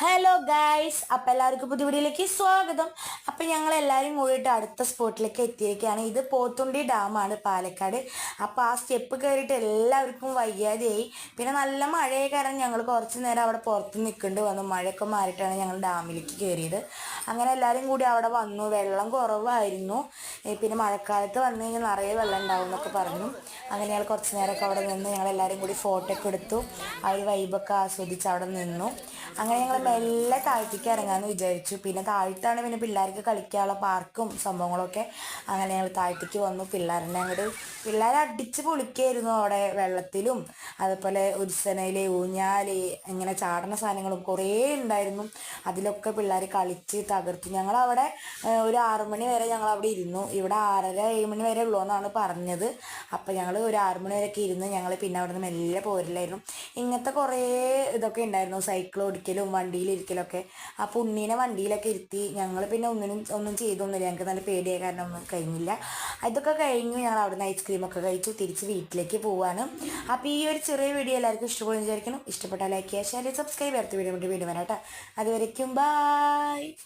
Hello guys, അപ്പം എല്ലാവർക്കും പുതിയ വീഡിയോയിലേക്ക് സ്വാഗതം. അപ്പം ഞങ്ങൾ എല്ലാവരും കൂടിയിട്ട് അടുത്ത സ്പോട്ടിലേക്ക് എത്തിയിരിക്കുകയാണ്. ഇത് പോത്തുണ്ടി ഡാമാണ്, പാലക്കാട്. അപ്പോൾ ആ സ്റ്റെപ്പ് കയറിയിട്ട് എല്ലാവർക്കും വയ്യാതെയായി. പിന്നെ നല്ല മഴയായ കാരണം ഞങ്ങൾ കുറച്ച് നേരം അവിടെ പുറത്ത് നിൽക്കേണ്ടി വന്നു. മഴയൊക്കെ മാറിയിട്ടാണ് ഞങ്ങൾ ഡാമിലേക്ക് കയറിയത്. അങ്ങനെ എല്ലാവരും കൂടി അവിടെ വന്നു. വെള്ളം കുറവായിരുന്നു. പിന്നെ മഴക്കാലത്ത് വന്നു കഴിഞ്ഞാൽ നിറയെ വെള്ളം ഉണ്ടാവും എന്നൊക്കെ പറഞ്ഞു. അങ്ങനെ ഞങ്ങൾ കുറച്ച് നേരമൊക്കെ അവിടെ നിന്ന് ഞങ്ങളെല്ലാവരും കൂടി ഫോട്ടോ ഒക്കെ എടുത്തു. ആ ഒരു വൈബൊക്കെ ആസ്വദിച്ച് അവിടെ നിന്നു. അങ്ങനെ ഞങ്ങൾ മെല്ലെ താഴത്തേക്ക് ഇറങ്ങാമെന്ന് വിചാരിച്ചു. പിന്നെ താഴത്താണ് പിന്നെ പിള്ളേർക്ക് കളിക്കാനുള്ള പാർക്കും സംഭവങ്ങളൊക്കെ. അങ്ങനെ ഞങ്ങൾ താഴത്തേക്ക് വന്നു. പിള്ളേരെ അടിച്ച് പൊളിക്കായിരുന്നു അവിടെ വെള്ളത്തിലും. അതുപോലെ ഉത്സനയിൽ ഊഞ്ഞാല് ഇങ്ങനെ ചാടുന്ന സാധനങ്ങളും കുറേ ഉണ്ടായിരുന്നു. അതിലൊക്കെ പിള്ളേർ കളിച്ച് തകർത്തു. ഞങ്ങളവിടെ ഒരു 6 മണി വരെ ഞങ്ങൾ അവിടെ ഇരുന്നു. ഇവിടെ 6:30-7 മണി വരെ ഉള്ളൂ എന്നാണ് പറഞ്ഞത്. അപ്പം ഞങ്ങൾ ഒരു 6 മണി വരെയൊക്കെ ഇരുന്ന് ഞങ്ങൾ പിന്നെ അവിടെ നിന്ന് മെല്ലെ പോരില്ലായിരുന്നു. ഇങ്ങനത്തെ കുറേ ഇതൊക്കെ ഉണ്ടായിരുന്നു, സൈക്കിൾ ഓടിക്കലും വണ്ടിയിലിരിക്കലൊക്കെ. അപ്പോൾ ഉണ്ണീനെ വണ്ടിയിലൊക്കെ ഇരുത്തി. ഞങ്ങൾ പിന്നെ ഒന്നും ചെയ്തൊന്നുമില്ല. ഞങ്ങൾക്ക് നല്ല പേടിയായ കാരണം ഒന്നും കഴിഞ്ഞില്ല. ഇതൊക്കെ കഴിഞ്ഞു ഞങ്ങൾ അവിടെ നിന്ന് ഐസ്ക്രീമൊക്കെ കഴിച്ചു തിരിച്ച് വീട്ടിലേക്ക് പോവാണ്. അപ്പോൾ ഈ ഒരു ചെറിയ വീഡിയോ എല്ലാവർക്കും ഇഷ്ടപ്പെടുന്നു വിചാരിക്കണം. ഇഷ്ടപ്പെട്ടാൽ ലൈക്ക് ചെയ്യുക, ഷെയർ ചെയ്യുക, സബ്സ്ക്രൈബ് ചെയ്യാത്ത വീഡിയോ വരാം കേട്ടോ. അതുവരയ്ക്കും ബൈ.